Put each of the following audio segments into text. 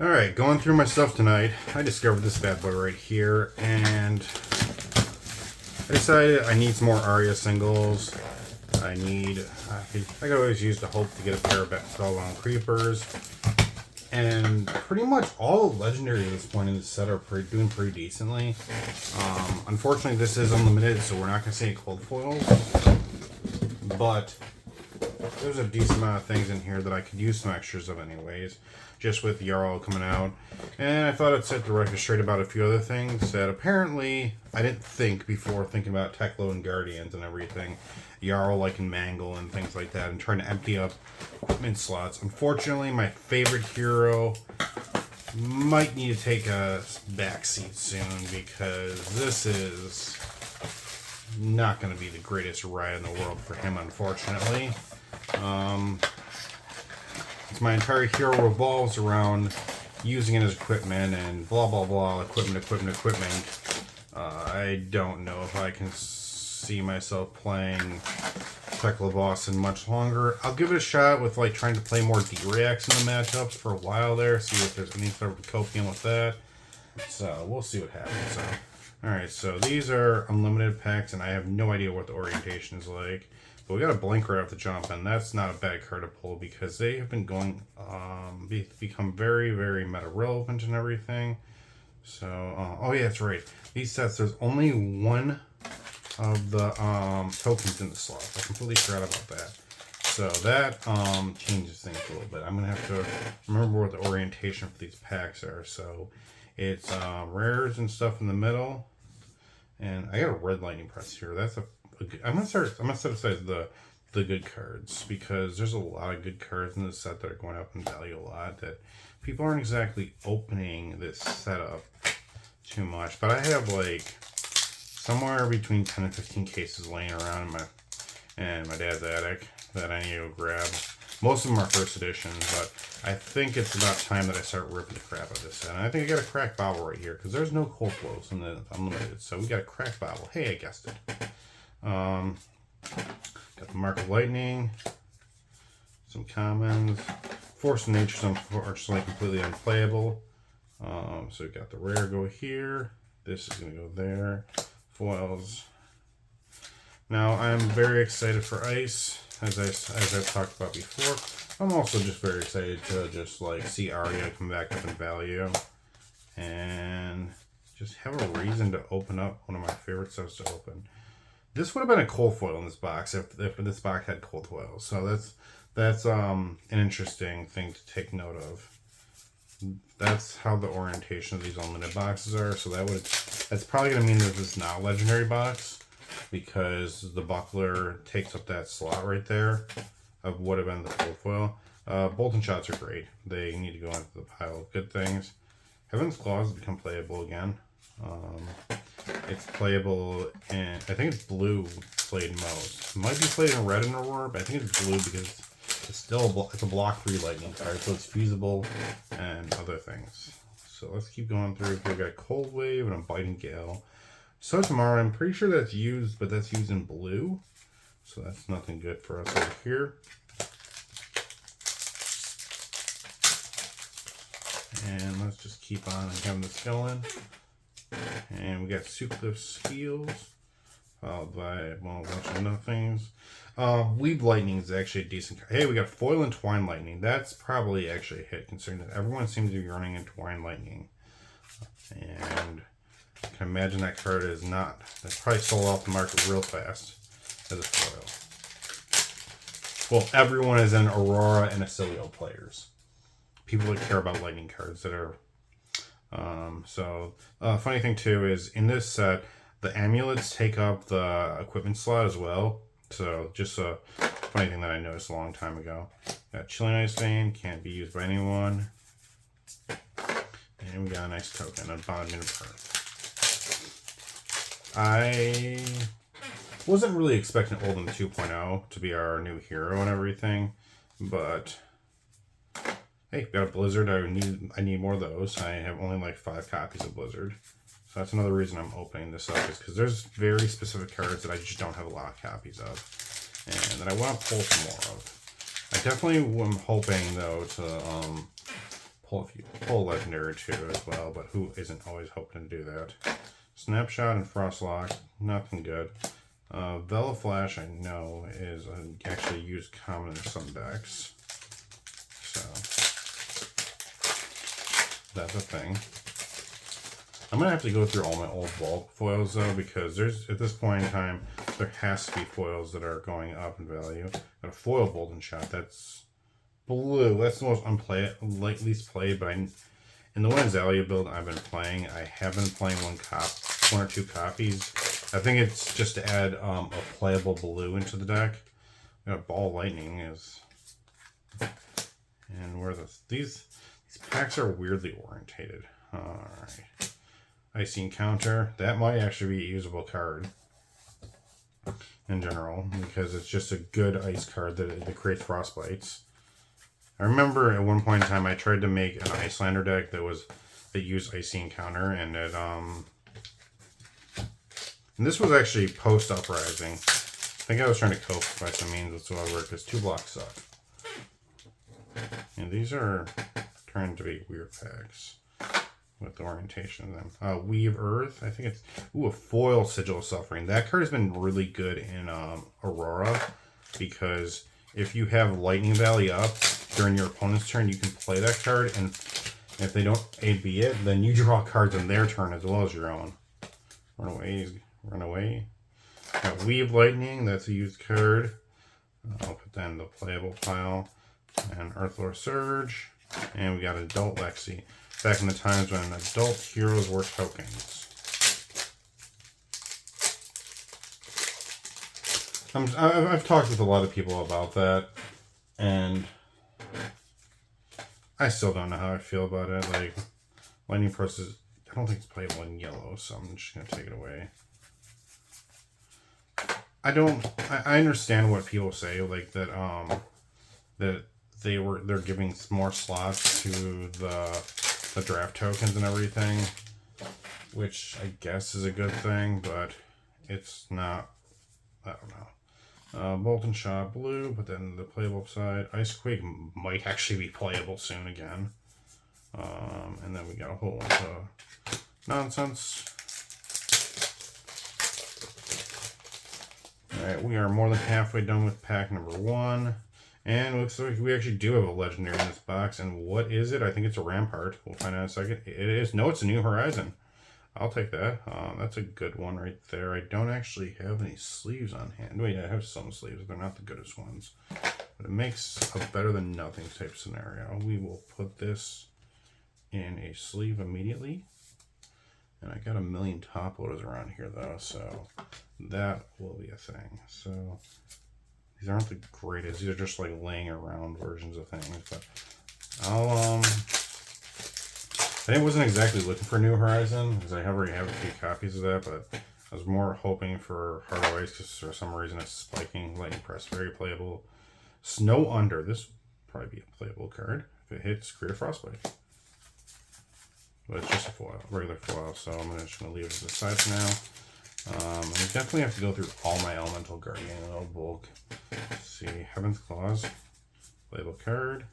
Alright, going through my stuff tonight, I discovered this bad boy right here, and I decided I need some more aria singles. I could always use the hope to get a pair of Skull Creepers. And pretty much all the legendaries at this point in the set are doing pretty decently. Unfortunately, this is unlimited, so we're not going to see any cold foils. But there's a decent amount of things in here that I could use some extras of anyways, just with Jarl coming out. And I thought I'd set the record straight about a few other things that apparently I didn't think before thinking about Teklo and Guardians and everything. Jarl like in Mangle and things like that, and trying to empty up equipment slots. Unfortunately, my favorite hero might need to take a backseat soon because this is not going to be the greatest ride in the world for him, unfortunately. My entire hero revolves around using it as equipment and blah blah blah, equipment. I don't know if I can see myself playing Tekla Boston much longer. I'll give it a shot with like trying to play more D-Reacts in the matchups for a while there, see if there's any sort of copium with that. So we'll see what happens. So, alright, so these are unlimited packs, and I have no idea what the orientation is like. But we got a blink right off the jump, and that's not a bad card to pull because they have been going, become very, very meta relevant and everything. So, oh yeah, that's right. These sets, there's only one of the tokens in the slot. I completely forgot about that. So that changes things a little bit. I'm gonna have to remember what the orientation for these packs are. So it's rares and stuff in the middle, and I got a red lightning press here. That's I'm gonna set aside the good cards because there's a lot of good cards in this set that are going up in value a lot that people aren't exactly opening this setup too much. But I have like somewhere between 10 and 15 cases laying around in my dad's attic that I need to grab. Most of them are first edition, but I think it's about time that I start ripping the crap out of this set. And I think I got a cracked bobble right here because there's no cold flows in the unlimited, so we got a cracked bobble. Hey, I guessed it. Got the Mark of Lightning, some commons, Force of Nature, unfortunately completely unplayable. So we got the rare go here. This is gonna go there. Foils. Now I'm very excited for ice, as I've talked about before. I'm also just very excited to just like see Aria come back up in value and just have a reason to open up one of my favorite sets to open. This would have been a cold foil in this box if this box had cold foils. So that's an interesting thing to take note of. That's how the orientation of these unlimited boxes are. So that's probably gonna mean that this is not a legendary box because the buckler takes up that slot right there of what would have been the cold foil. Bolt and shots are great. They need to go into the pile of good things. Heaven's Claws has become playable again. It's playable in, I think it's blue played most. It might be played in red in Aurora, but I think it's blue because it's still it's a block-free lightning card, so it's feasible and other things. So let's keep going through. We've got Cold Wave and a Biting Gale. So tomorrow, I'm pretty sure that's used, but that's used in blue. So that's nothing good for us over here. And let's just keep on having this going. And we got Sutcliffe's Heels, followed by, well, a bunch of nothings. Weave Lightning is actually a decent card. Hey, we got Foil and Twine Lightning. That's probably actually a hit, considering that everyone seems to be running in Twine Lightning. And I can imagine that card is not, that's probably sold off the market real fast as a foil. Well, everyone is in Aurora and Acilio players. People that care about lightning cards that are funny thing too is in this set the amulets take up the equipment slot as well, so just a funny thing that I noticed a long time ago. Got Chilling Ice Vein, can't be used by anyone, and we got a nice token on Bond Minute. I wasn't really expecting Oldham 2.0 to be our new hero and everything, but hey, got a Blizzard. I need more of those. I have only like 5 copies of Blizzard. So that's another reason I'm opening this up, is because there's very specific cards that I just don't have a lot of copies of, and that I want to pull some more of. I definitely am hoping though to pull legendary too as well, but who isn't always hoping to do that? Snapshot and Frostlock, nothing good. Vela Flash, I know, is actually used common in some decks. So, that's a thing. I'm going to have to go through all my old bulk foils, though, because there's, at this point in time, there has to be foils that are going up in value. Got a foil Golden Shot, that's blue. That's the most least played, but in the One Azalea build I've been playing, I have been playing one or two copies. I think it's just to add a playable blue into the deck. Ball Lightning is, and where these packs are weirdly orientated. All right, Icy Encounter. That might actually be a usable card in general because it's just a good ice card that creates frostbites. I remember at one point in time I tried to make an Icelander deck that used Icy Encounter, and it and this was actually post Uprising. I think I was trying to cope by some means whatsoever because 2 blocks suck. And these are trying to be weird packs with the orientation of them. Weave Earth, I think it's a foil Sigil of Suffering. That card has been really good in Aurora because if you have Lightning Valley up during your opponent's turn, you can play that card, and if they don't AB it, then you draw cards on their turn as well as your own. Run away. Got Weave Lightning, that's a used card. I'll put that in the playable pile. And Earthlore Surge. And we got Adult Lexi. Back in the times when adult heroes were tokens. I've talked with a lot of people about that, and I still don't know how I feel about it. Like, Lightning Process, I don't think it's playable in yellow, so I'm just going to take it away. I understand what people say, like that they're giving more slots to the draft tokens and everything, which I guess is a good thing, but it's not. I don't know. Molten Shot blue, but then the playable side, Icequake might actually be playable soon again. And then we got a whole bunch of nonsense. Alright, we are more than halfway done with pack number 1. And looks like we actually do have a legendary in this box. And what is it? I think it's a Rampart. We'll find out in a second. It is. No, it's a New Horizon. I'll take that. That's a good one right there. I don't actually have any sleeves on hand. Wait, I have some sleeves. They're not the goodest ones. But it makes a better than nothing type scenario. We will put this in a sleeve immediately. And I got a million top loaders around here though, so that will be a thing. So these aren't the greatest. These are just like laying around versions of things. But I wasn't exactly looking for New Horizon because I already have a few copies of that, but I was more hoping for Heart of Ice because for some reason it's spiking. Lightning Press, very playable. Snow Under, this would probably be a playable card. If it hits, create a Frostbite. But it's just a foil, regular foil, so I'm just going to leave it to the side for now. And we definitely have to go through all my Elemental Guardian in a little bulk. Let's see, Heaven's Claws, playable card.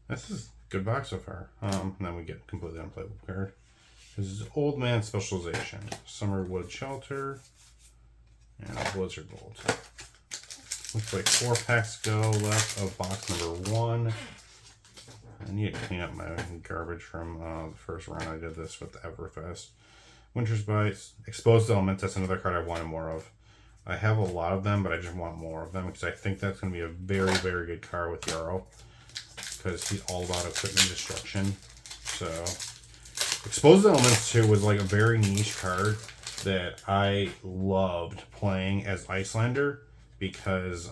This is a good box so far. And then we get completely unplayable card. This is Old Man Specialization, Summerwood Shelter, and Blizzard Bolt. Looks like 4 packs to go left of box number 1. I need to clean up my garbage from the first round I did this with the Everfest. Winter's Bites, Exposed Elements, that's another card I wanted more of. I have a lot of them, but I just want more of them because I think that's going to be a very, very good card with Yarrow. Because he's all about equipment destruction. So, Exposed Elements too was like a very niche card that I loved playing as Icelander because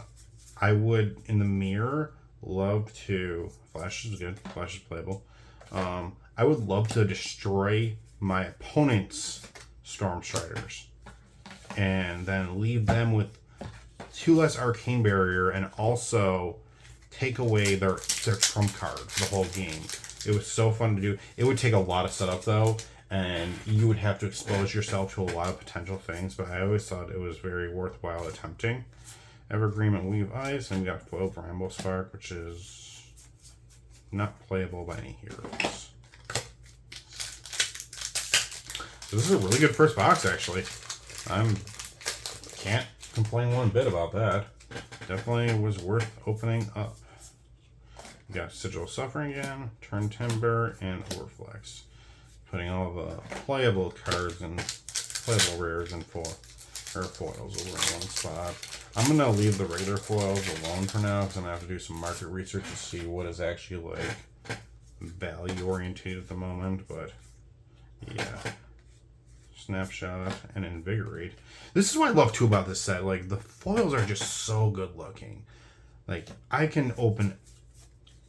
I would, in the mirror, love to... Flash is good. Flash is playable. I would love to destroy my opponent's Storm Striders and then leave them with 2 less Arcane Barrier and also take away their trump card for the whole game. It was so fun to do. It would take a lot of setup though, and you would have to expose yourself to a lot of potential things, but I always thought it was very worthwhile attempting. Evergreen and Weave Ice, and we got Foiled Bramble Spark, which is not playable by any heroes. So this is a really good first box, actually. Can't complain one bit about that. Definitely was worth opening up. We got Sigil of Suffering again, Turn Timber, and Overflex. Putting all the playable cards and playable rares and foils over in one spot. I'm going to leave the regular foils alone for now because I'm going to have to do some market research to see what is actually like value oriented at the moment. But yeah. Snapshot and Invigorate. This is what I love too about this set. Like, the foils are just so good looking. Like, I can open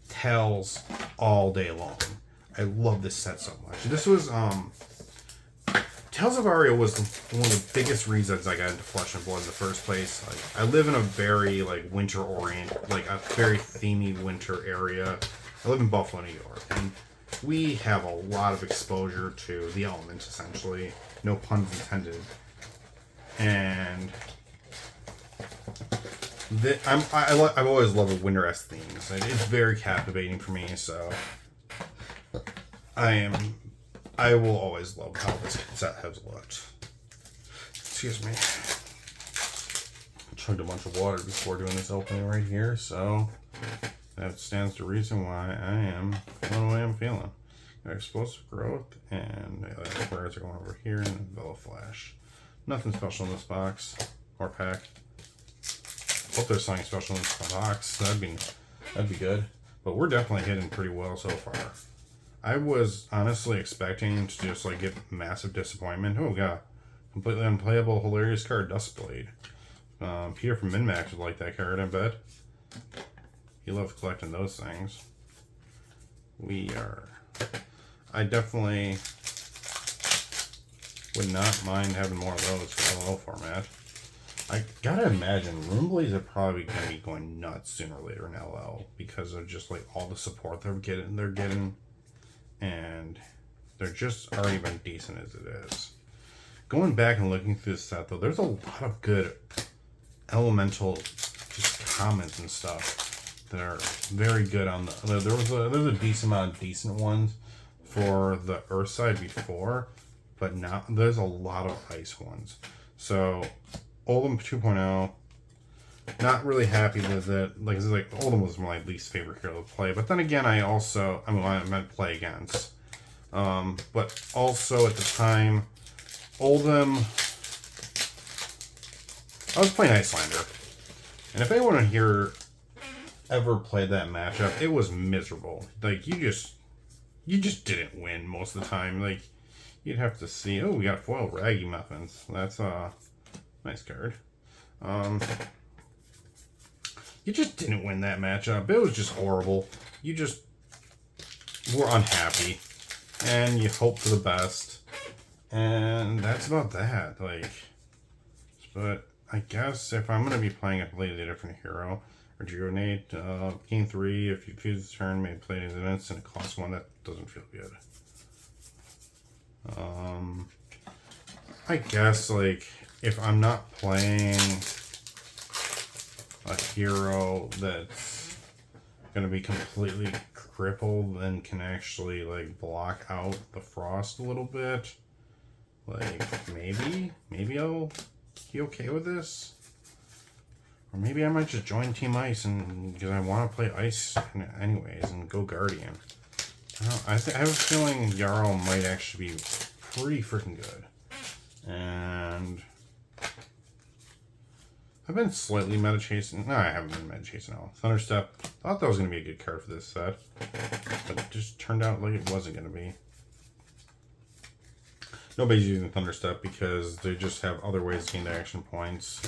tails all day long. I love this set so much. This was Tales of Aria was one of the biggest reasons I got into Flesh and Blood in the first place. Like, I live in a very like winter oriented, like a very themey winter area. I live in Buffalo, New York, and we have a lot of exposure to the elements, essentially. No puns intended. And I've always loved the winter-esque themes. It's very captivating for me, so I will always love how this set has looked. Excuse me. Chugged a bunch of water before doing this opening right here, so that stands to reason why I am feeling the way I'm feeling. Got Explosive Growth, and squares are going over here, and Vela Flash. Nothing special in this box or pack. Hope there's something special in this box. That'd be good. But we're definitely hitting pretty well so far. I was honestly expecting to just like get massive disappointment. Oh god, completely unplayable, hilarious card, Dustblade. Peter from MinMax would like that card, I bet. He loves collecting those things. I definitely would not mind having more of those for LO format. I gotta imagine Runeblaze are probably gonna be going nuts sooner or later in LL because of just like all the support they're getting, and they're just already been decent as it is. Going back and looking through this set though, there's a lot of good elemental just comments and stuff that are very good on the. There's a decent amount of decent ones for the Earth side before, but now there's a lot of ice ones. So Oldham 2.0, not really happy with it. Like, it's like Oldham was my least favorite hero to play, but then again, I meant play against. But also at the time, Oldham, I was playing Icelander, and if anyone here ever played that matchup, it was miserable. Like, you just didn't win most of the time. Like, you'd have to see, oh, we got foil Raggy Muffins. That's a nice card. You just didn't win that matchup. It was just horrible. You just were unhappy, and you hope for the best, and that's about that. Like, but I guess if I'm gonna be playing a completely different hero, Rejuvenate, gain 3. If you choose this turn, may play it as an instant. It costs 1. That doesn't feel good. I guess like if I'm not playing a hero that's gonna be completely crippled and can actually like block out the frost a little bit, like maybe I'll be okay with this. Or maybe I might just join Team Ice and because I want to play Ice anyways and go Guardian. I have a feeling Jarl might actually be pretty freaking good. And I've been slightly meta chasing. No, I haven't been meta chasing at all. Thunderstep. Thought that was going to be a good card for this set, but it just turned out like it wasn't going to be. Nobody's using Thunderstep because they just have other ways to gain their action points.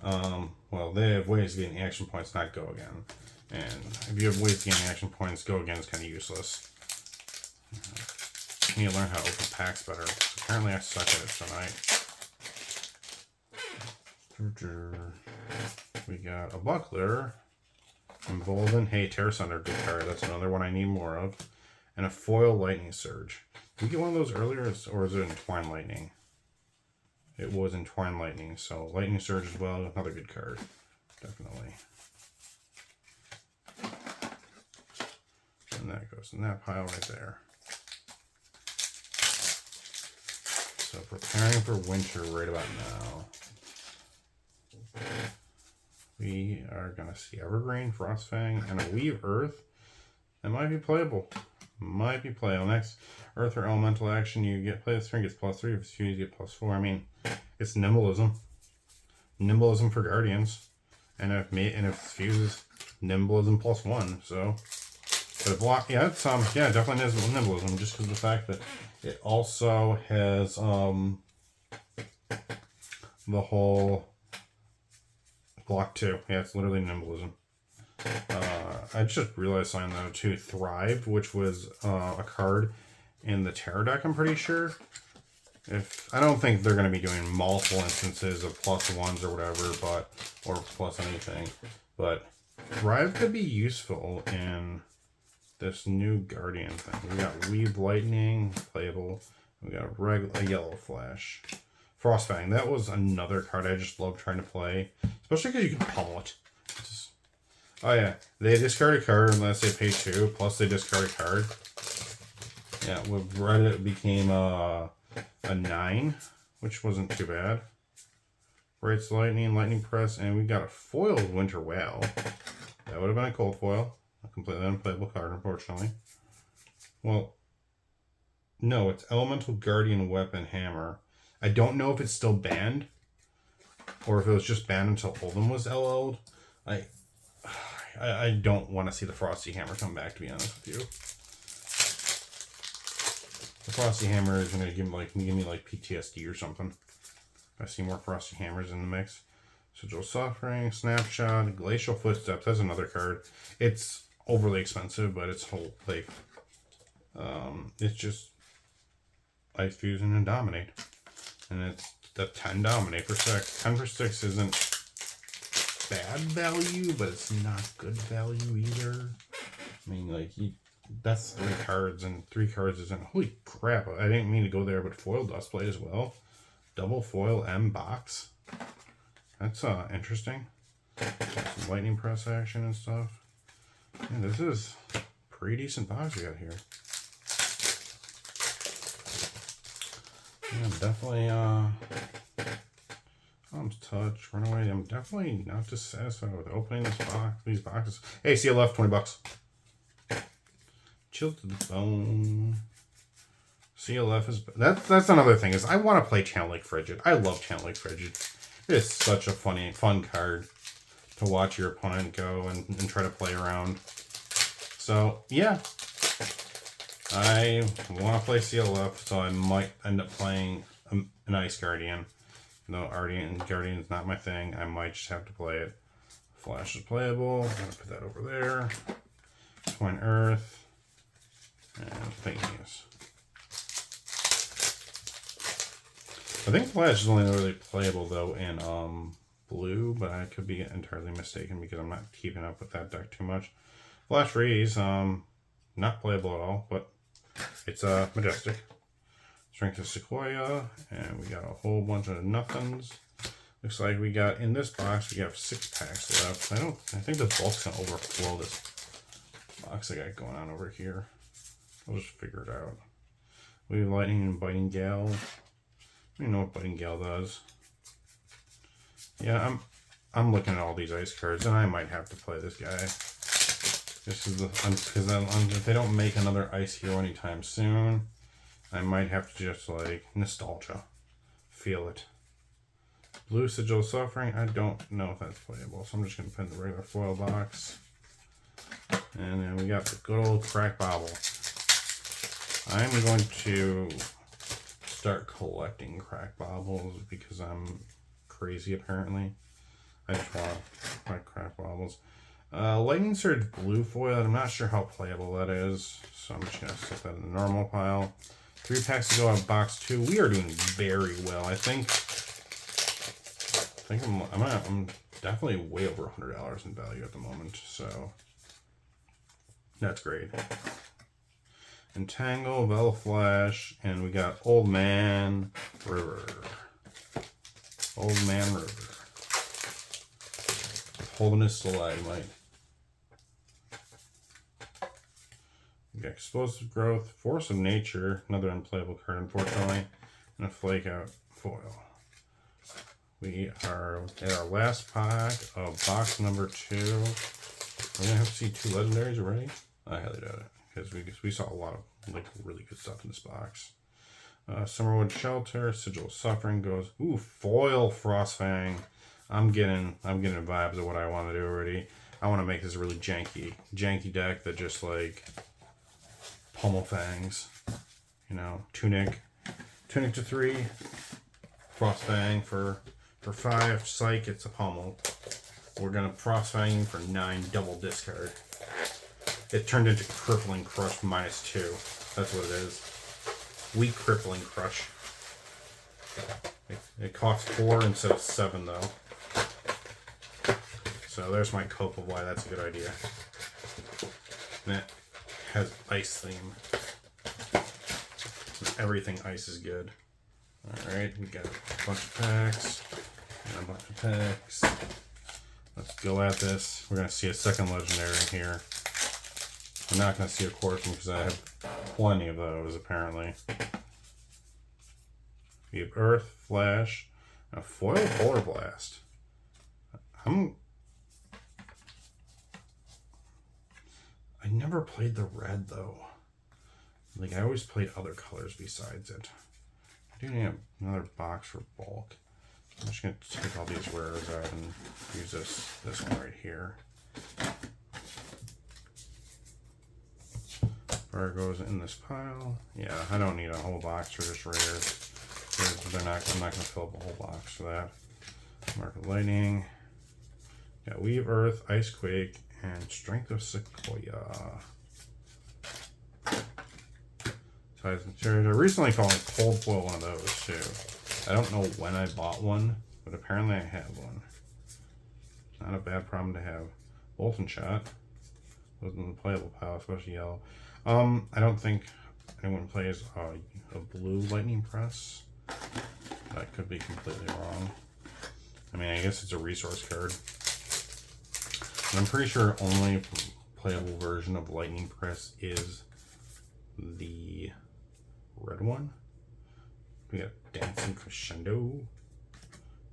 Well, they have ways to gain action points, not go again. And if you have ways to gain action points, go again is kind of useless. I need to learn how to open packs better. Apparently I suck at it tonight. We got a Buckler, Embolden. Hey, Terra Sunder, good card. That's another one I need more of. And a foil Lightning Surge. Did we get one of those earlier, or is it in Twine Lightning? It was in Twine Lightning, so Lightning Surge as well, another good card. Definitely. And that goes in that pile right there. So preparing for winter right about now. We are going to see Evergreen, Frostfang, and a Weave Earth. That might be playable. Might be playable. Next, Earth or Elemental action, you get play this turn, gets +3. If it's fused, you get +4. I mean, it's Nimbleism. Nimbleism for Guardians. And if it's fuses, Nimbleism +1. So, but block, yeah, it's yeah, definitely is Nimbleism, just because of the fact that it also has the whole block 2. Yeah, it's literally Nimbleism. I just realized something though too. Thrive, which was a card in the Terror deck, I'm pretty sure. If I don't think they're going to be doing multiple instances of +1s or whatever, but or plus anything. But Thrive could be useful in this new Guardian thing. We got Weave Lightning, playable. We got a Yellow Flash. Frostfang, that was another card I just love trying to play. Especially because you can pummel it. Oh yeah, they discard a card unless they pay 2, plus they discard a card. Yeah, with red it became a 9, which wasn't too bad. Bright's Lightning, Lightning Press, and we got a foiled Winter Whale. That would have been a cold foil. A completely unplayable card, unfortunately. Well, no, it's Elemental Guardian Weapon Hammer. I don't know if it's still banned, or if it was just banned until Oldham was LL'd. I don't want to see the Frosty Hammer come back, to be honest with you. The Frosty Hammer is going to give me like PTSD or something. I see more Frosty Hammers in the mix. Sigil Suffering, Snapshot, Glacial Footsteps. That's another card. It's overly expensive, but it's whole like it's just Ice Fusion and Dominate, and it's the 10 Dominate for 6. 10 for 6 isn't bad value, but it's not good value either. I mean, like, that's 3 cards, and 3 cards isn't. Holy crap! I didn't mean to go there, but foil Dustblade as well. Double foil M box. That's interesting. Some Lightning Press action and stuff. Yeah, this is pretty decent box we got here. Yeah, definitely Touch, Runaway. I'm definitely not dissatisfied with opening these boxes. Hey, CLF, $20. Chill to the Bone. CLF is that's another thing is I want to play Channel Lake Frigid. I love Channel Lake Frigid. It is such a fun card to watch your opponent go and try to play around. So yeah, I want to play CLF, so I might end up playing an Ice Guardian. No, Guardian is not my thing. I might just have to play it. Flash is playable. I'm gonna put that over there. Twin Earth and Thingies. I think Flash is only really playable though in blue, but I could be entirely mistaken because I'm not keeping up with that deck too much. Flash Freeze, not playable at all, but it's majestic. Strength of Sequoia, and we got a whole bunch of nothings. Looks like we got in this box we have 6 packs left. I think the bulk's gonna overflow this box I got going on over here. I'll just figure it out. We have Lightning and Biting Gale. I don't know what Biting Gale does. Yeah, I'm looking at all these ice cards, and I might have to play this guy. This is because if they don't make another ice hero anytime soon, I might have to just like nostalgia, feel it. Blue Sigil Suffering. I don't know if that's playable, so I'm just gonna put in the regular foil box. And then we got the good old Crack Bobble. I'm going to start collecting Crack Bobbles because I'm crazy apparently. I just want my Crack Bobbles. Lightning Surge blue foil. I'm not sure how playable that is, so I'm just gonna set that in the normal pile. 3 packs to go out of box 2. We are doing very well. I think I'm definitely way over $100 in value at the moment, so that's great. Entangle, Vel Flash, and we got Old Man River. Old Man River. Holding his stalagmite. We got Explosive Growth, Force of Nature, another unplayable card, unfortunately, and a Flake Out foil. We are at our last pack of box number 2. We're gonna have to see 2 legendaries already. I highly doubt it, because we saw a lot of like really good stuff in this box. Summerwood Shelter, Sigil of Suffering goes. Ooh, foil Frostfang. I'm getting vibes of what I want to do already. I want to make this a really janky deck that just like pummel fangs. You know, Tunic to 3, Frostfang for 5, Psych, it's a pummel. We're gonna Frostfang for 9, double discard. It turned into Crippling Crush -2. That's what it is. Weak Crippling Crush. It costs 4 instead of 7 though. So there's my cope of why that's a good idea. And it has ice theme. Everything ice is good. Alright, we got a bunch of packs. And a bunch of packs. Let's go at this. We're going to see a second legendary here. I'm not going to see a Corkin because I have plenty of those apparently. We have Earth, Flash, and a foil Polar Blast. I never played the red though. Like I always played other colors besides it. I do need another box for bulk. I'm just gonna take all these rares out and use this one right here. Fire goes in this pile. Yeah, I don't need a whole box for just rares. I'm not gonna fill up a whole box for that. Market Lightning. Got Weave Earth, Ice Quake, and Strength of Sequoia. Size materials. I recently found a cold foil one of those too. I don't know when I bought one, but apparently I have one. Not a bad problem to have. Bolt and Shot. Wasn't in the playable pile, especially yellow. I don't think anyone plays a blue Lightning Press. That could be completely wrong. I mean, I guess it's a resource card. I'm pretty sure only playable version of Lightning Press is the red one. We got Dancing Crescendo.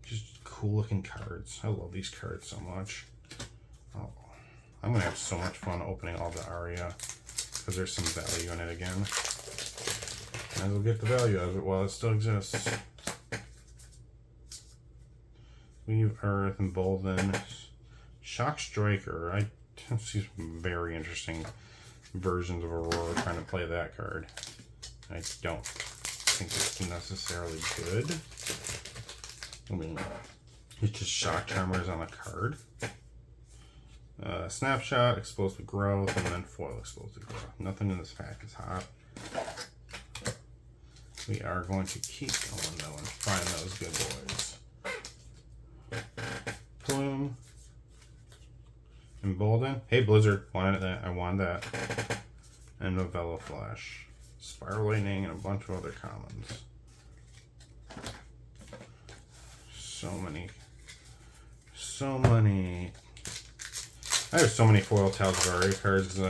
Just cool looking cards. I love these cards so much. Oh, I'm gonna have so much fun opening all the aria because there's some value in it again. Might as well get the value out of it while it still exists. Weave Earth, Embolden, Shock Striker. I see some very interesting versions of Aurora trying to play that card. I don't think it's necessarily good. I mean, it's just Shock Charmers on a card. Snapshot, Explosive Growth, and then Foil Explosive Growth. Nothing in this pack is hot. We are going to keep going though and find those good boys. Plume. Embolden. Hey Blizzard, wanted that. I wanted that. And Novella Flash. Spiral Lightning and a bunch of other commons. So many. I have so many foil Tales of Aria cards because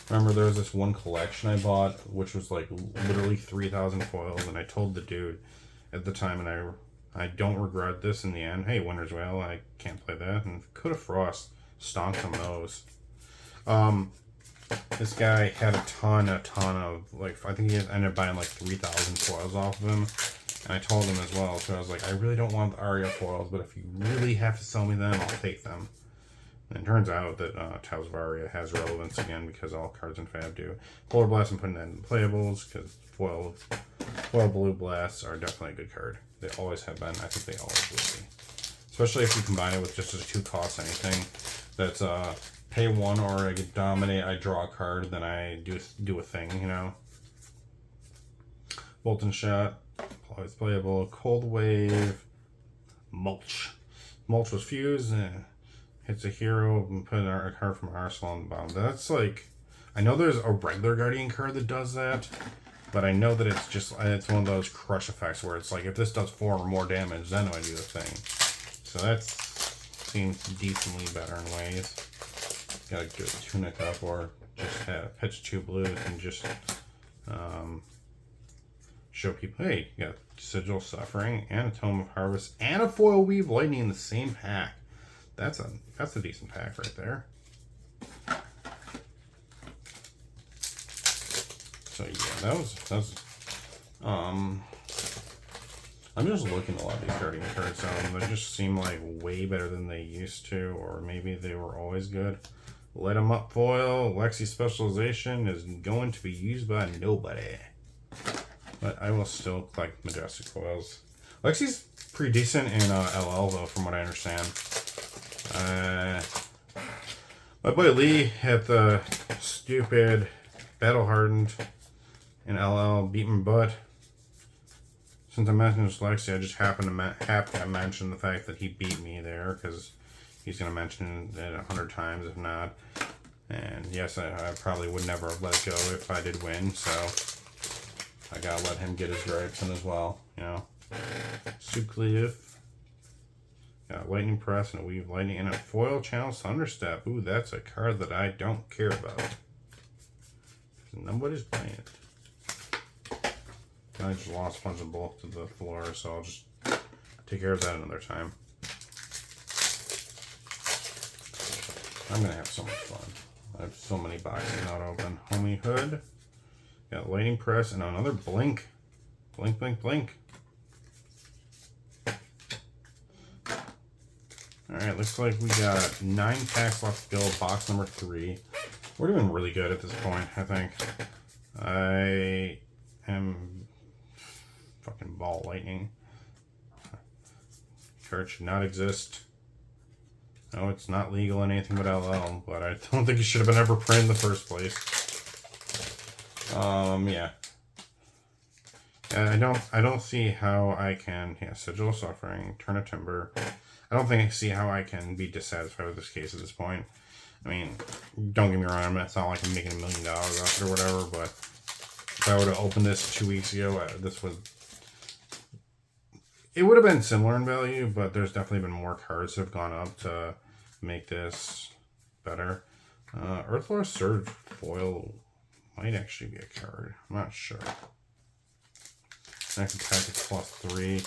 I remember there was this one collection I bought which was like literally 3,000 foils, and I told the dude at the time, and I don't regret this in the end. Hey, Winter's Wail, I can't play that, and Coda Frost stonked on those. This guy had a ton of, like, I think he ended up buying like 3,000 foils off of him, and I told him as well, so I was like, I really don't want the Aria foils, but if you really have to sell me them, I'll take them. And it turns out that Tales of Aria has relevance again because all cards in Fab do. Polar Blast, I'm putting that in playables because foil blue blasts are definitely a good card. They always have been. I think they always will be. Especially if you combine it with just a 2 cost anything that's pay 1 or I get dominate, I draw a card, then I do a thing, you know. Bolt and Shot, always playable. Cold Wave, Mulch. Mulch was fused. Hits a hero and put a card from Arsenal on the bottom. That's like, I know there's a regular Guardian card that does that, but I know that it's one of those crush effects where it's like, if this does 4 or more damage, then I do the thing. So that seems decently better in ways. Got a good Tunic up or just pitch 2 blues and just show people, hey, you got Sigil Suffering and a Tome of Harvest and a Foil Weave Lightning in the same pack. That's a decent pack right there. So yeah, that was I'm just looking at a lot of these Guardian cards out. They just seem like way better than they used to, or maybe they were always good. Light 'em Up foil. Lexi Specialization is going to be used by nobody. But I will still collect Majestic foils. Lexi's pretty decent in LL though, from what I understand. My boy Lee had the stupid Battle Hardened in LL beat my butt. Since I mentioned Lexi, I just happen to mention the fact that he beat me there, because he's going to mention it 100 times, if not. And yes, I probably would never have let it go if I did win, so I gotta let him get his gripes in as well, you know. Sukleif. Got Lightning Press and a Weave Lightning and a Foil Channel Thunderstep. Ooh, that's a card that I don't care about. Nobody's playing it. I just lost Punch and Bolt to the floor, so I'll just take care of that another time. I'm gonna have so much fun. I have so many boxes not open. Homie Hood. Got Lightning Press and another Blink. Blink, blink, blink. Alright, looks like we got 9 packs left to go. Box number 3. We're doing really good at this point, I think. I am fucking Ball Lightning. Card should not exist. No, it's not legal in anything but LL, but I don't think it should have been ever printed in the first place. Yeah. I don't see how I can, Sigil of Suffering, Turn of Timber. I don't think I see how I can be dissatisfied with this case at this point. I mean, don't get me wrong, it's not like I'm making $1 million off it or whatever, but if I would have opened this 2 weeks ago, it would have been similar in value, but there's definitely been more cards that have gone up to make this better. Earthlore Surge foil might actually be a card. I'm not sure. Next attack is +3.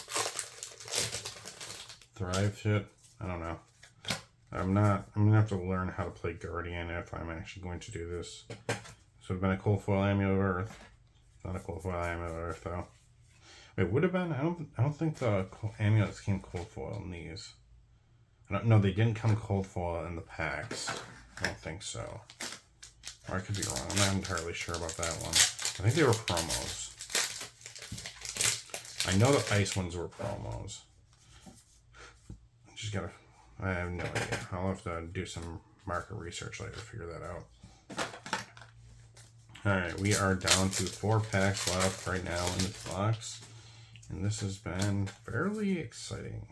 Thrive shit. I don't know. I'm gonna have to learn how to play Guardian if I'm actually going to do this. This would have been a cold foil Amulet of Earth. It's not a cold foil Amulet of Earth though. Wait, would have been? I don't think the amulets came cold foil in these. No, they didn't come cold foil in the packs. I don't think so. Or I could be wrong. I'm not entirely sure about that one. I think they were promos. I know the ice ones were promos. I have no idea. I'll have to do some market research later to figure that out. Alright, we are down to 4 packs left right now in this box. And this has been fairly exciting.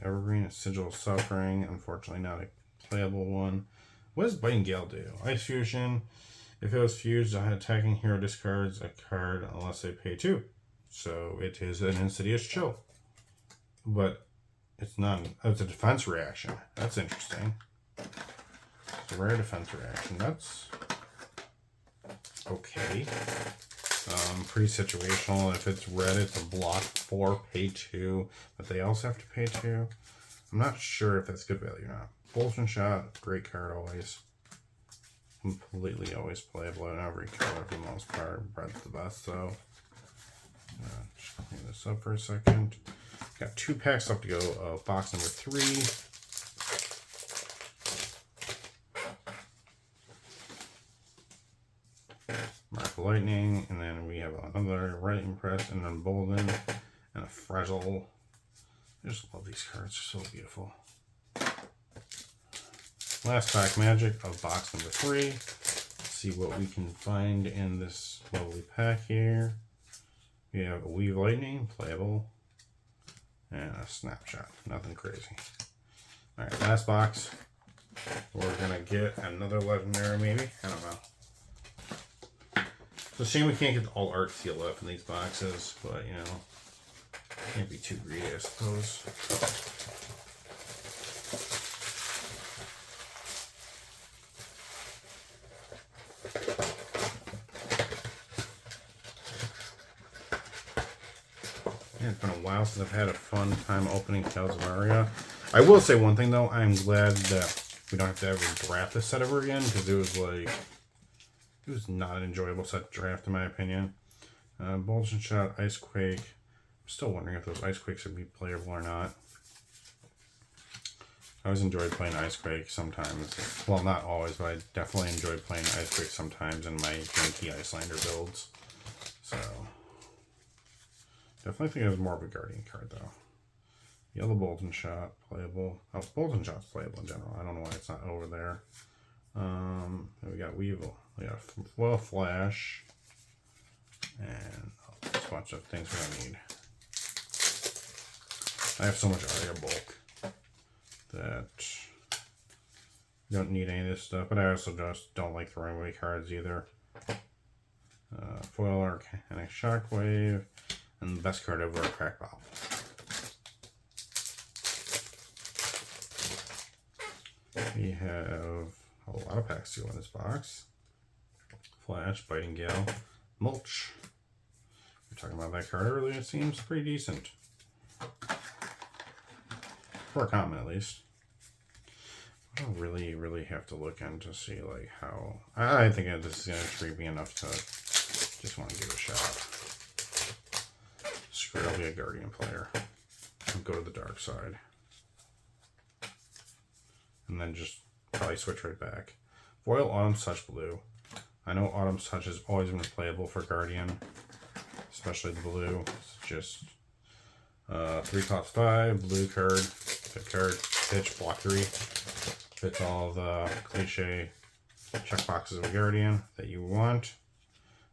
Evergreen, Sigil of Suffering. Unfortunately, not a playable one. What does Biting Gale do? Ice Fusion. If it was fused, an attacking hero discards a card unless they pay 2. So it is an Insidious Chill. But it's not. It's a defense reaction. That's interesting. It's a rare defense reaction. That's okay. Pretty situational. If it's red, it's a block 4, pay 2, but they also have to pay 2. I'm not sure if that's good value or not. Bolson Shot, great card always. Completely always playable in every color for the most part. Red's the best though. Just clean this up for a second. Got 2 packs left to go of box number 3. Mark Lightning, and then we have another Lightning Press, and then Bolden, and a Fragile. I just love these cards, they're so beautiful. Last pack magic of box number 3. Let's see what we can find in this lovely pack here. We have a Weave Lightning, playable, and a Snapshot. Nothing crazy. Alright, last box. We're gonna get another legendary, maybe? I don't know. It's a shame we can't get the all art CLF in these boxes, but you know, can't be too greedy, I suppose. Yeah, it's been a while since I've had a fun time opening Tales of Aria. I will say one thing though, I'm glad that we don't have to ever draft this set ever again, because it was not an enjoyable set to draft in my opinion. Bulge and Shot, Ice Quake. I'm still wondering if those Ice Quakes would be playable or not. I always enjoyed playing Ice Quake sometimes. Well, not always, but I definitely enjoyed playing Ice Quake sometimes in my janky Icelander builds. So, definitely think it was more of a Guardian card, though. Yellow Bolton Shot, playable. Oh, Bolton Shot's playable in general. I don't know why it's not over there. We got Weevil. We got Foil Flash. And a bunch of things we're going to need. I have so much Aria bulk that you don't need any of this stuff, but I also just don't like throwing away cards either. Foil Arcanic Shockwave, and the best card ever, Crack Bottle. We have a lot of packs to go in this box. Flash, Biting Gale, Mulch. We were talking about that card earlier. It seems pretty decent. For a common, at least. I don't really have to look in to see like how. I think this is going to treat me enough to just want to give it a shot. Screw it, I'll be a Guardian player. I'll go to the dark side. And then just probably switch right back. Foil Autumn's Touch Blue. I know Autumn's Touch has always been playable for Guardian, especially the blue. It's just 3 cost 5, blue card, good card, pitch, block 3. Fits all the cliche checkboxes of a Guardian that you want.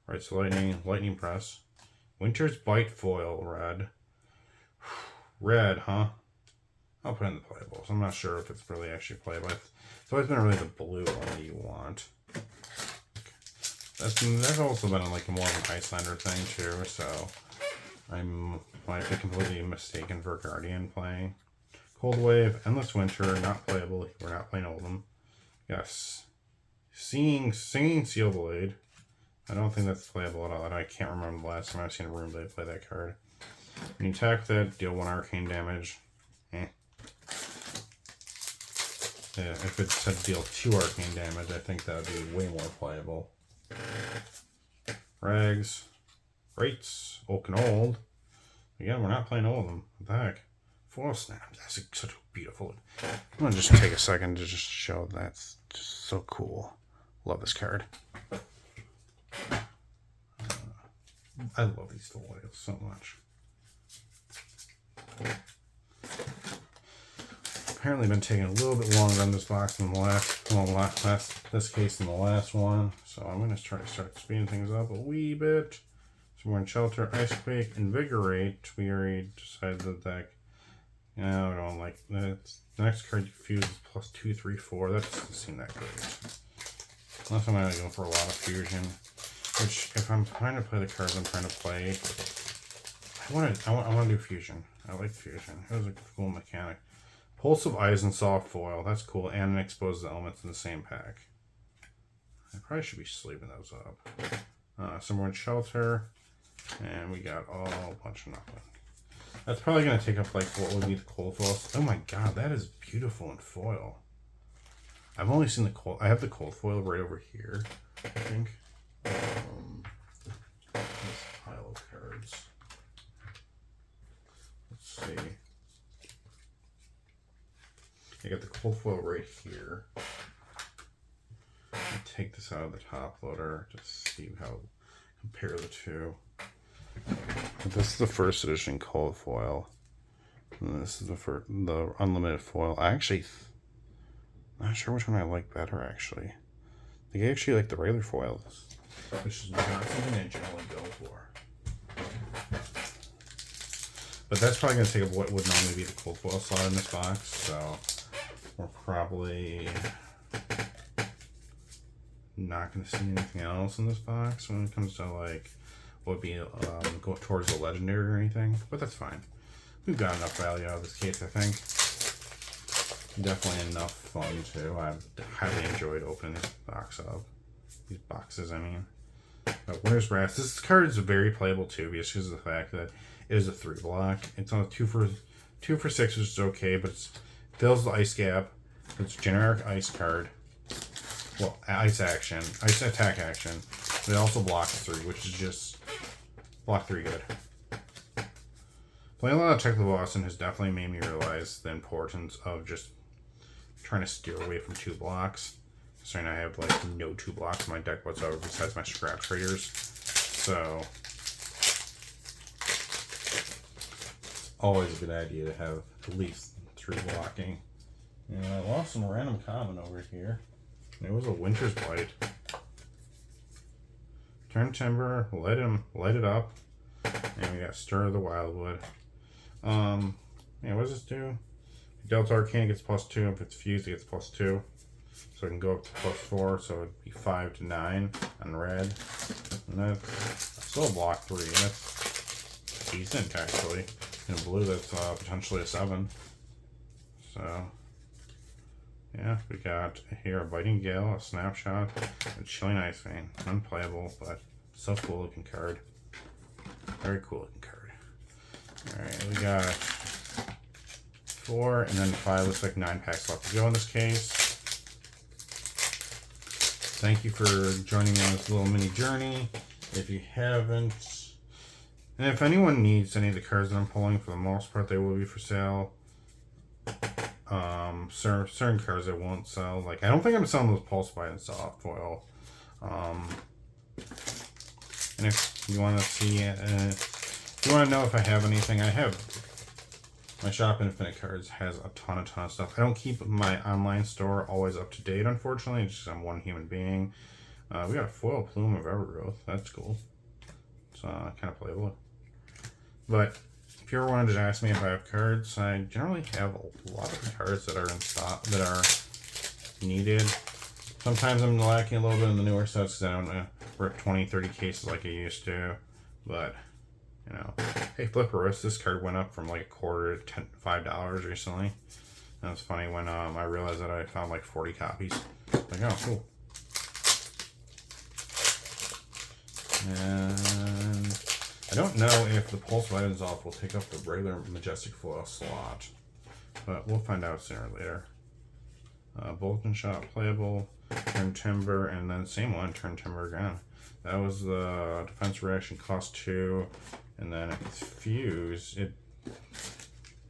Right, so Lightning Press. Winter's Bite Foil, red. Red, huh? I'll put in the playables. I'm not sure if it's really actually playable. It's always been really the blue one that you want. That's also been like more of an Icelander thing too, so I might be completely mistaken for Guardian playing. Cold Wave, Endless Winter, not playable. We're not playing Oldham. Yes. Singing Seal Blade. I don't think that's playable at all. I can't remember the last time I've seen a room blade play that card. When you attack that, deal 1 arcane damage. Yeah, if it said deal 2 arcane damage, I think that would be way more playable. Rags, Rates, Oak and Old. Again, we're not playing Oldham. What the heck? Foil Snap. That's such a beautiful. I'm gonna just take a second to just show that's just so cool. Love this card. I love these foils so much. Apparently been taking a little bit longer on this box than the this case than the last one. So I'm going to try to start speeding things up a wee bit. So we're in Shelter, Ice Quake, Invigorate. We already decided the deck. Yeah, I don't like that. The next card you fuse is +2, 3, 4. That doesn't seem that great. Unless I'm going to go for a lot of fusion. Which, if I'm trying to play the cards I'm trying to play, I want to do fusion. I like fusion. It was a cool mechanic. Pulse of Eyes and Soft Foil. That's cool. And it exposes the elements in the same pack. I probably should be sleeving those up. Somewhere in Shelter. And we got a bunch of nothing. That's probably going to take up like what would be the cold foil. Oh my god, that is beautiful in foil. I've only seen the cold. I have the cold foil right over here, I think. This pile of cards. Let's see. I got the cold foil right here. Take this out of the top loader to see how compare the two. This is the first edition cold foil. And this is the unlimited foil. I actually not sure which one I like better actually. I think I actually like the regular foils, which is not something I generally go for. But that's probably going to take up what would normally be the cold foil slot in this box, so we're probably not going to see anything else in this box when it comes to like what would be go towards the legendary or anything, but that's fine. We've got enough value out of this case, I think. Definitely enough fun too. I've highly enjoyed opening this box up. These boxes, I mean. But Winter's Wrath. This card is very playable too, because of the fact that It is a 3 block. It's on a 2 for 6, which is okay, but it fills the ice gap. It's a generic ice card. Well, ice attack action. But it also blocks 3, which is just block 3 good. Playing a lot of Tech Boston has definitely made me realize the importance of just trying to steer away from 2 blocks. So now I have like no 2 blocks in my deck whatsoever besides my scrap traders. So it's always a good idea to have at least 3 blocking. And I lost some random common over here. It was a Winter's Blight. Turn Timber, light it up, and we got Stir of the Wildwood. Yeah, what does this do? Delta Arcane gets +2. If it's fused, it gets +2. So I can go up to +4, so it'd be 5 to 9 on red. And that's still block 3. That's decent, actually. In blue, that's potentially a 7. So, yeah, we got here a Biting Gale, a Snapshot, a Chilling Ice Vein. Unplayable, but so cool looking card. Very cool looking card. Alright, we got 4 and then 5. Looks like 9 packs left to go in this case. Thank you for joining me on this little mini journey. If you haven't, and if anyone needs any of the cards that I'm pulling, for the most part, they will be for sale. Certain cards I won't sell. Like, I don't think I'm selling those Pulse Bite and soft foil. And if you want to see, if you want to know if I have anything, I have. My shop Infinite Cards has a ton of stuff. I don't keep my online store always up to date, unfortunately. It's just I'm one human being. We got a foil Plume of Evergrowth. That's cool. It's kind of playable. But if you ever wanted to ask me if I have cards, I generally have a lot of cards that are in stock, that are needed. Sometimes I'm lacking a little bit in the newer sets because I don't rip 20, 30 cases like I used to. But, you know, hey, Flipperos, this card went up from like a quarter to $5 recently. And it's funny when I realized that I found like 40 copies. Like, oh, cool. And I don't know if the Pulse Vitamins off will take up the regular Majestic Foil slot, but we'll find out sooner or later. Bulletin Shot playable, Turn Timber, and then same one, Turn Timber again. That was the defense reaction, cost 2, and then if it's fused, it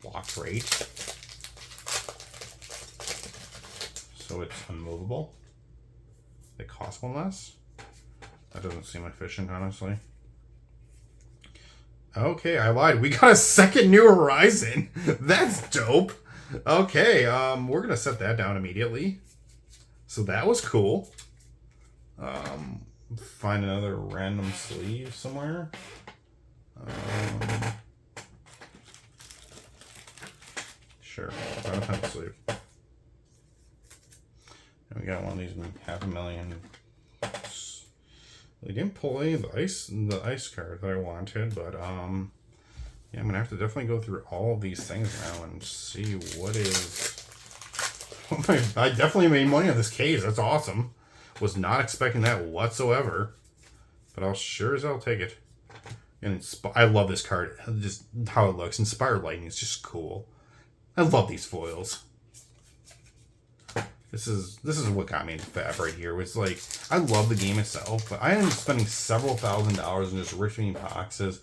block rate. So it's unmovable. They cost 1 less. That doesn't seem efficient, honestly. Okay, I lied. We got a second New Horizon. That's dope. Okay, we're gonna set that down immediately. So that was cool. Find another random sleeve somewhere. Sure, find a pencil sleeve. And we got one of these 500,000. They didn't pull any of the ice card that I wanted, but yeah, I'm gonna have to definitely go through all of these things now and see what is. Oh my, I definitely made money on this case. That's awesome. Was not expecting that whatsoever, but I'll sure as hell take it. And I love this card. Just how it looks. Inspired Lightning is just cool. I love these foils. This is what got me into Fab right here. It's like, I love the game itself, but I am spending several $1,000s in just ripping boxes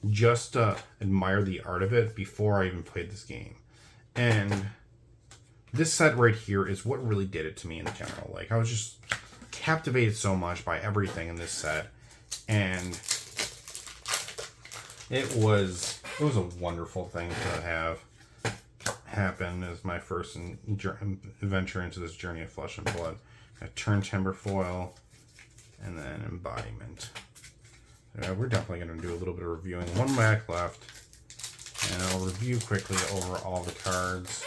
just to admire the art of it before I even played this game. And this set right here is what really did it to me in general. Like, I was just captivated so much by everything in this set, and it was a wonderful thing to have happen as my first adventure into this journey of Flesh and Blood. A Turn Timber foil, and then Embodiment. We're definitely going to do a little bit of reviewing. 1 pack left, and I'll review quickly over all the cards.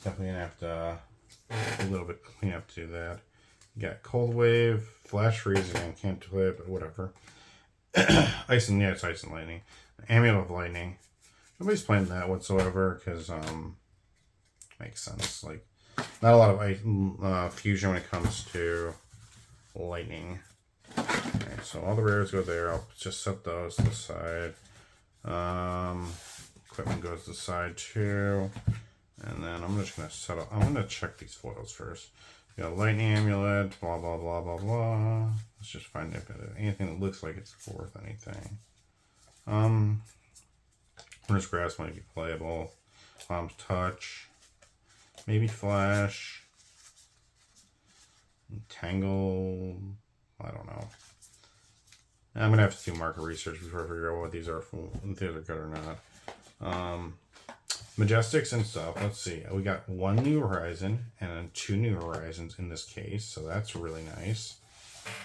Definitely going to have to a little bit clean up to do that. You got Cold Wave, Flash Freeze, again, can't play it, but whatever. Ice and Lightning. Amulet of Lightning. Nobody's playing that whatsoever, because makes sense. Like, not a lot of fusion when it comes to lightning. Okay, so all the rares go there. I'll just set those to the side. Equipment goes to the side too. And then I'm just going to settle. I'm going to check these foils first. We got lightning amulet, blah, blah, blah, blah, blah. Let's just find if anything that looks like it's worth anything. Winter's Grass might be playable. Mom's Touch. Maybe Flash. Tangle. I don't know. I'm going to have to do market research before I figure out what these are, if these are good or not. Majestics and stuff. Let's see. We got one New Horizon and 2 New Horizons in this case, so that's really nice.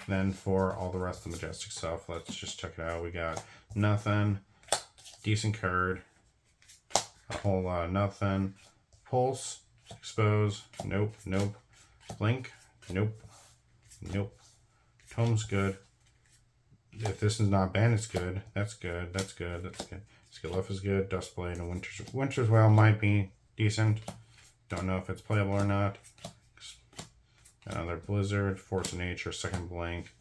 Then for all the rest of the Majestic stuff, let's just check it out. We got nothing. Decent card. A whole lot of nothing. Pulse. Expose. Nope. Nope. Blink. Nope. Nope. Tome's good. If this is not banned, it's good. That's good. That's good. That's good. Skilluff is good. Dustblade and Winter's Well might be decent. Don't know if it's playable or not. Another Blizzard, Force of Nature, second Blink.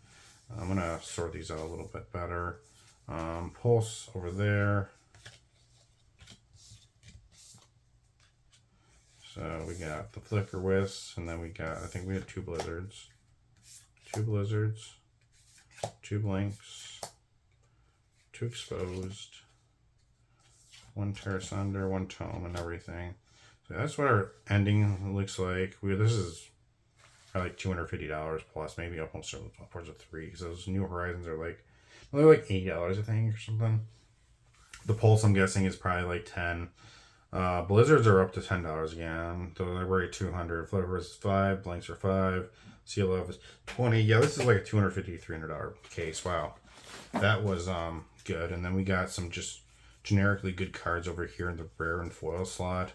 I'm gonna sort these out a little bit better. Pulse over there. So we got the Flicker Wisps, and then we got, I think we had 2 Blizzards. 2 Blizzards. 2 Blinks. 2 Exposed. 1 Terrace Under, 1 Tome, and everything. So that's what our ending looks like. This is probably like $250 plus, maybe almost upwards of 3, because those New Horizons are like, they're like $8, I think, or something. The Pulse, I'm guessing, is probably like 10. Blizzards are up to $10 again. So they're right 200. Flippers is 5. Blanks are 5. Seal Love is 20. Yeah, this is like a $250, $300 case. Wow, that was good. And then we got some just generically good cards over here in the rare and foil slot.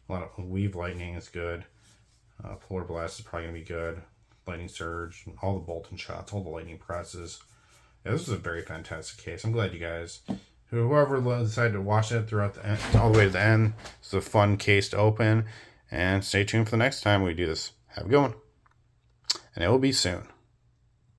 A lot of Weave Lightning is good. Polar Blast is probably gonna be good. Lightning Surge, all the Bolton shots, all the lightning presses. Yeah, this is a very fantastic case. I'm glad you guys, whoever decided to watch it throughout the end, all the way to the end. It's a fun case to open. And stay tuned for the next time we do this. Have a good one. And it will be soon.